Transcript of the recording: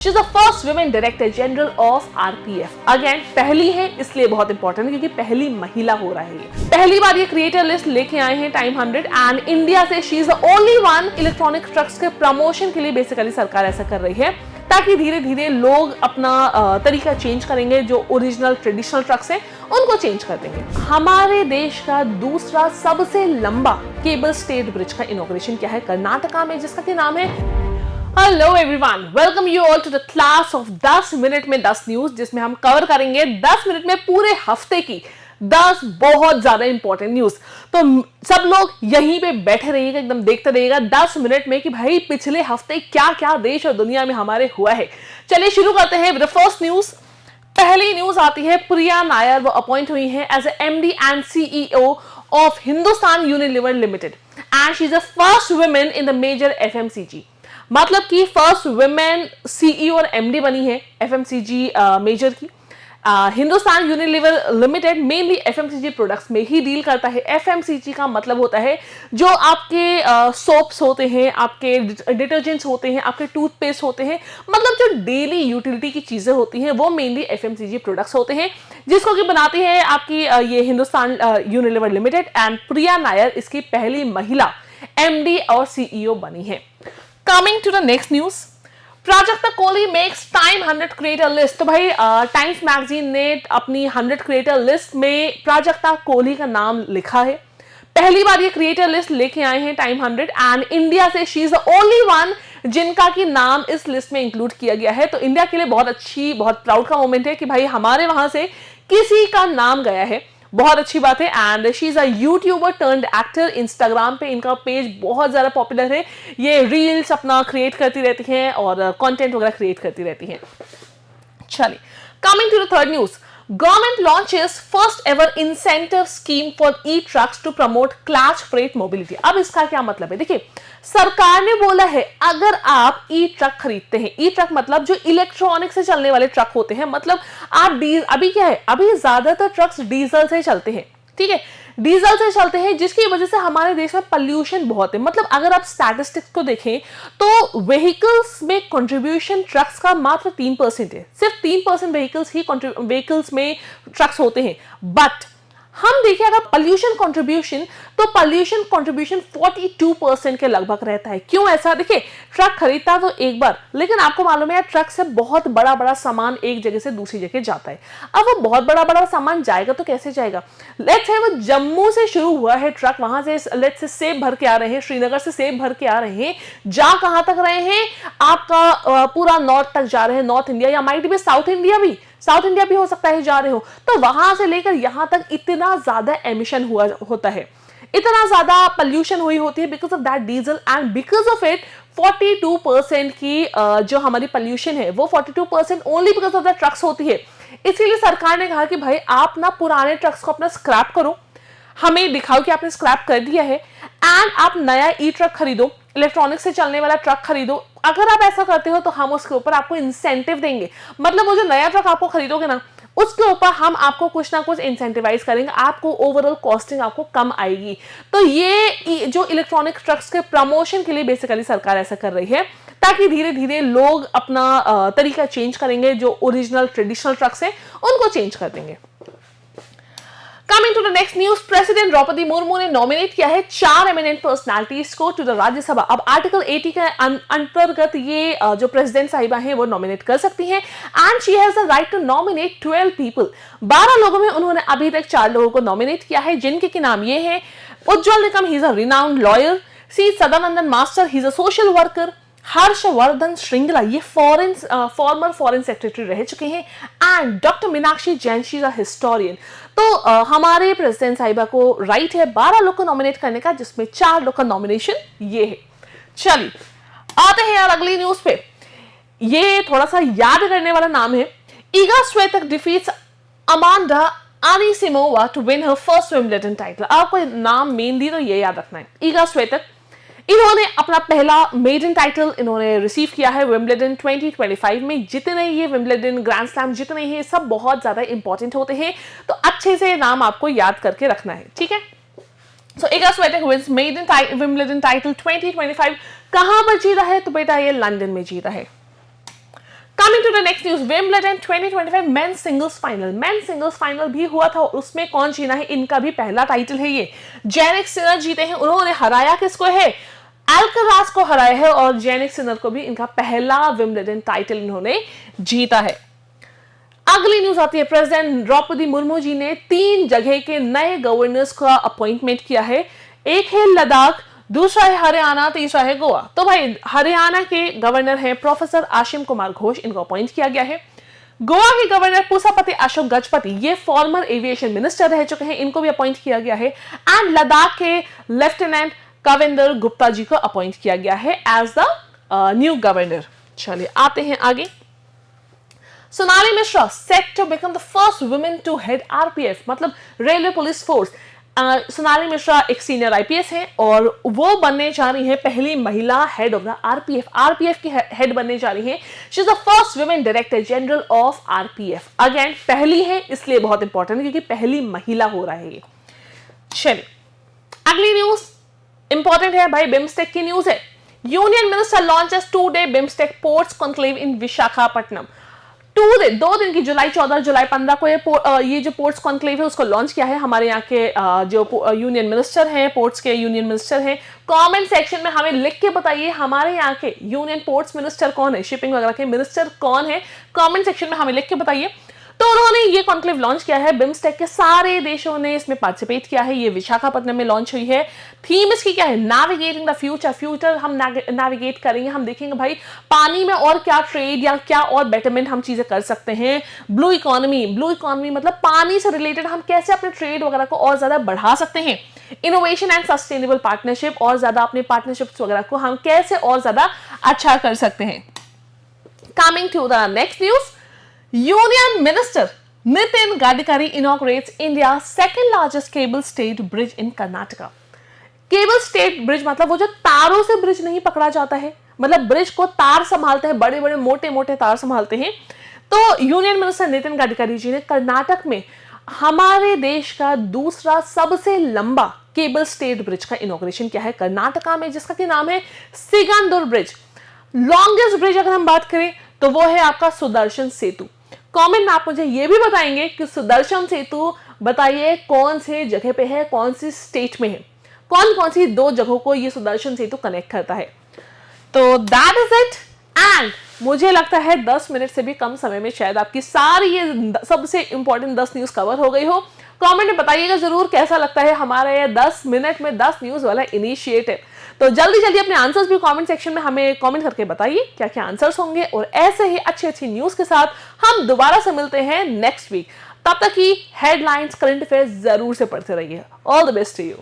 She is the first women director general of RPF. Again पहली है, इसलिए बहुत इंपॉर्टेंट है क्योंकि पहली महिला हो रहा है ये। पहली बार ये क्रिएटर लिस्ट लेके आए हैं टाइम 100 एंड इंडिया से she is the only one. Electronic trucks के प्रमोशन के लिए बेसिकली सरकार ऐसा कर रही है ताकि धीरे धीरे लोग अपना तरीका चेंज करेंगे, जो ओरिजिनल ट्रेडिशनल ट्रक्स हैं उनको चेंज कर देंगे। हमारे देश का दूसरा सबसे लंबा केबल स्टेट ब्रिज का इनॉग्रेशन किया है कर्नाटका में, जिसका कि नाम है hello everyone, welcome you all to the class of 10 minute में 10 न्यूज, जिसमें हम कवर करेंगे 10 मिनट में पूरे हफ्ते की 10 बहुत ज्यादा इंपॉर्टेंट न्यूज। तो सब लोग यहीं पे बैठे रहिएगा, एकदम देखते रहिएगा 10 मिनट में कि भाई पिछले हफ्ते क्या क्या देश और दुनिया में हमारे हुआ है। चलिए शुरू करते हैं विद द फर्स्ट न्यूज। पहली न्यूज आती है प्रिया नायर, वो अपॉइंट हुई है as MD and CEO of Hindustan Unilever limited and she is the first women in the major FMCG. मतलब कि फर्स्ट वुमेन सीईओ और एमडी बनी है एफएमसीजी मेजर की। Hindustan Unilever limited mainly FMCG products में ही डील करता है। एफएमसीजी का मतलब होता है जो आपके सोप्स होते हैं, आपके डिटर्जेंट्स होते हैं, आपके टूथपेस्ट होते हैं, मतलब जो डेली यूटिलिटी की चीजें होती हैं वो मेनली एफएमसीजी प्रोडक्ट्स होते हैं, जिसको कि बनाती है आपकी ये हिंदुस्तान यूनिलीवर लिमिटेड। एंड प्रिया नायर इसकी पहली महिला एमडी और सीईओ बनी है। Coming to the next news, Prajakta Kohli makes Time 100 creator list. तो भाई टाइम्स मैगजीन ने अपनी 100 क्रिएटर लिस्ट में प्राजक्ता कोहली का नाम लिखा है। पहली बार ये क्रिएटर लिस्ट लेके आए हैं टाइम 100 एंड इंडिया से she is the only one जिनका की नाम इस लिस्ट में इंक्लूड किया गया है। तो इंडिया के लिए बहुत अच्छी, बहुत प्राउड का मोमेंट है कि भाई हमारे वहां से किसी का नाम गया है, बहुत अच्छी बात है। And she is a YouTuber turned actor. Instagram पे इनका पेज बहुत ज्यादा पॉपुलर है, ये रील्स अपना क्रिएट करती रहती हैं और कंटेंट वगैरह क्रिएट करती रहती हैं। चलिए coming to the third news, government launches first ever incentive scheme for e trucks to promote class freight mobility. अब इसका क्या मतलब है, देखिए सरकार ने बोला है अगर आप ई ट्रक खरीदते हैं, ई ट्रक मतलब जो इलेक्ट्रॉनिक से चलने वाले ट्रक होते हैं, मतलब आप अभी क्या है, अभी ज्यादातर ट्रक्स डीजल से चलते हैं, ठीक है, डीजल से चलते हैं, जिसकी वजह से हमारे देश में पॉल्यूशन बहुत है। मतलब अगर आप स्टैटिस्टिक्स को देखें तो व्हीकल्स में कंट्रीब्यूशन ट्रक्स का मात्र 3% है, सिर्फ 3% व्हीकल्स में ट्रक्स होते हैं। बट हम देखें अगर पॉल्यूशन कंट्रीब्यूशन, तो पॉल्यूशन कंट्रीब्यूशन 42% के लगभग रहता है। क्यों ऐसा, देखिए ट्रक खरीदता तो एक बार, लेकिन आपको मालूम है ट्रक से बहुत बड़ा बड़ा सामान एक जगह से दूसरी जगह जाता है। अब वो बहुत बड़ा बड़ा सामान जाएगा तो कैसे जाएगा, लेट्स से वो जम्मू से शुरू हुआ है ट्रक, वहां से लेट्स से सेब भर के आ रहे हैं, श्रीनगर से सेब भर के आ रहे हैं, जा कहां तक रहे हैं, आपका पूरा नॉर्थ तक जा रहे हैं, नॉर्थ इंडिया या माइट भी साउथ इंडिया भी हो सकता है जा रहे हो। तो वहां से लेकर यहां तक इतना ज्यादा एमिशन होता है, इतना ज्यादा पोल्यूशन हुई होती है because of that diesel. And because of it 42% की जो हमारी पोल्यूशन है वो 42% only because of the trucks होती है। इसीलिए सरकार ने कहा कि भाई आप ना पुराने ट्रक्स को अपना स्क्रैप करो, हमें दिखाओ कि आपने स्क्रैप कर दिया है एंड आप नया ई ट्रक खरीदो, इलेक्ट्रॉनिक से चलने वाला ट्रक खरीदो। अगर आप ऐसा करते हो तो हम उसके ऊपर आपको इंसेंटिव देंगे, मतलब वो जो नया ट्रक आपको खरीदोगे ना उसके ऊपर हम आपको कुछ ना कुछ इंसेंटिवाइज करेंगे, आपको ओवरऑल कॉस्टिंग आपको कम आएगी। तो ये जो इलेक्ट्रॉनिक ट्रक्स के प्रमोशन के लिए बेसिकली सरकार ऐसा कर रही है ताकि धीरे धीरे लोग अपना तरीका चेंज करेंगे, जो ओरिजिनल ट्रेडिशनल ट्रक्स हैं उनको चेंज कर देंगे। Coming to the next news, president Droupadi Murmu ने नॉमिनेट किया है 4 एमिनेंट पर्सनालिटीज को टू द राज्यसभा। अब आर्टिकल 80 के अंतर्गत ये जो प्रेसिडेंट साहिबा हैं वो नॉमिनेट कर सकती हैं and she has the right to nominate 12 people. 12 लोगों में उन्होंने अभी तक 4 लोगों को नॉमिनेट किया है, जिनके के नाम ये हैं Ujjwal Nikam, he is a renowned lawyer, C Sadanandan master, he is a social worker, Harshvardhan Shringla ये फॉर्मर फॉरेन सेक्रेटरी रह चुके हैं, and doctor Meenakshi Jain, she is a historian. तो हमारे प्रेसिडेंट साहिबा को राइट है 12 लोग को नॉमिनेट करने का, जिसमें 4 लोग का नॉमिनेशन ये है। चलिए आते हैं यार अगली न्यूज पे, ये थोड़ा सा याद करने वाला नाम है। Iga Swiatek defeats Amanda Anisimova to win her first Wimbledon title. आपको नाम मेनली तो ये याद रखना है, ईगा स्वेतक, इन्होंने अपना पहला मेडन टाइटल इन्होंने रिसीव किया है विंबलडन 2025 में। जितने ये विंबलडन ग्रैंड स्लैम जितने हैं सब बहुत ज्यादा इंपॉर्टेंट होते हैं, तो अच्छे से नाम आपको याद करके रखना है, ठीक है। So Iga Swiatek wins maiden Wimbledon title 2025। कहां पर जीता है, तो बेटा ये लंदन में जीता है। Coming to the next news, Wimbledon 2025 men's singles final भी हुआ था और उसमें कौन जीना है, इनका भी पहला टाइटल है ये। जेनिक सिनर जीते हैं, उन्होंने हराया किसको है, अल्कराज को हराया है और जेनिक सिनर को भी इनका पहला विंबलडन टाइटल इन्होंने जीता है। अगली न्यूज आती है, प्रेसिडेंट द्रौपदी मुर्मू जी ने 3 जगह के नए गवर्नर्स का अपॉइंटमेंट किया है। एक है लद्दाख, दूसरा है हरियाणा, तीसरा है गोवा। तो भाई हरियाणा के गवर्नर हैं प्रोफेसर आशिम कुमार घोष, इनको अपॉइंट किया गया है। गोवा के गवर्नर पुसापति अशोक गजपति, ये फॉर्मर एविएशन मिनिस्टर रह चुके हैं, इनको भी अपॉइंट किया गया है। एंड लद्दाख के लेफ्टिनेंट कविंदर गुप्ता जी को अपॉइंट किया गया है एज द न्यू गवर्नर। चलिए आते हैं आगे। Sonali Mishra set to become the first women to head RPF, मतलब railway police force. Sonali Mishra एक सीनियर आईपीएस है और वो बनने जा रही है पहली महिला head of the RPF. RPF की हेड बनने जा रही है। She is the first women director general of RPF. Again पहली है इसलिए बहुत इंपॉर्टेंट है क्योंकि पहली महिला हो रहा है ये। चलिए अगली न्यूज इंपॉर्टेंट है भाई, बिम्स्टेक की न्यूज है। Union minister launches 2-day BIMSTEC ports conclave in Visakhapatnam. 2 दिन की जुलाई 14 जुलाई 15 को ये जो पोर्ट्स कॉन्क्लेव है उसको लॉन्च किया है। हमारे यहाँ के जो यूनियन मिनिस्टर हैं, पोर्ट्स के यूनियन मिनिस्टर हैं, कमेंट सेक्शन में हमें लिख के बताइए हमारे यहाँ के यूनियन पोर्ट्स मिनिस्टर कौन है, शिपिंग वगैरह के मिनिस्टर कौन है, कमेंट सेक्शन में हमें लिख के बताइए। तो उन्होंने ये कॉन्क्लेव लॉन्च किया है, बिम्स्टेक के सारे देशों ने इसमें पार्टिसिपेट किया है। ये विशाखापट्टनम में लॉन्च हुई है। थीम इसकी क्या है, नेविगेटिंग द फ्यूचर हम नेविगेट करेंगे, हम देखेंगे भाई पानी में और क्या ट्रेड या क्या और बेटरमेंट हम चीजें कर सकते हैं। ब्लू इकोनॉमी मतलब पानी से रिलेटेड हम कैसे अपने ट्रेड वगैरह को और ज्यादा बढ़ा सकते हैं। इनोवेशन एंड सस्टेनेबल पार्टनरशिप, और ज्यादा अपने पार्टनरशिप्स वगैरह को हम कैसे और ज्यादा अच्छा कर सकते हैं। Coming to the next news, union minister Nitin Gadkari inaugurates India's second largest cable stayed bridge in Karnataka। Cable state bridge मतलब वो जो तारों से ब्रिज नहीं पकड़ा जाता है, मतलब ब्रिज को तार संभालते हैं, बड़े बड़े मोटे मोटे तार संभालते हैं। तो यूनियन मिनिस्टर नितिन गडकरी जी ने कर्नाटक में हमारे देश का दूसरा सबसे लंबा केबल स्टेट ब्रिज का इनॉग्रेशन किया है कर्नाटका में, जिसका की नाम है सिगंदूर ब्रिज। लॉन्गेस्ट ब्रिज अगर हम बात करें तो वो है आपका सुदर्शन सेतु। कमेंट में आप मुझे ये भी बताएंगे कि सुदर्शन सेतु बताइए कौन से जगह पे है, कौन सी स्टेट में है, कौन कौन सी 2 जगहों को ये सुदर्शन सेतु कनेक्ट करता है। तो दैट इज इट। एंड मुझे लगता है 10 मिनट से भी कम समय में शायद आपकी सारी ये सबसे इंपॉर्टेंट 10 न्यूज कवर हो गई हो। कमेंट में बताइएगा जरूर कैसा लगता है हमारा ये 10 मिनट में 10 न्यूज वाला इनिशिएटिव। तो जल्दी जल्दी अपने आंसर्स भी कमेंट सेक्शन में हमें कमेंट करके बताइए क्या क्या आंसर्स होंगे, और ऐसे ही अच्छी अच्छी न्यूज के साथ हम दोबारा से मिलते हैं नेक्स्ट वीक। तब तक की हेडलाइंस, करंट अफेयर्स जरूर से पढ़ते रहिए। All the best to you.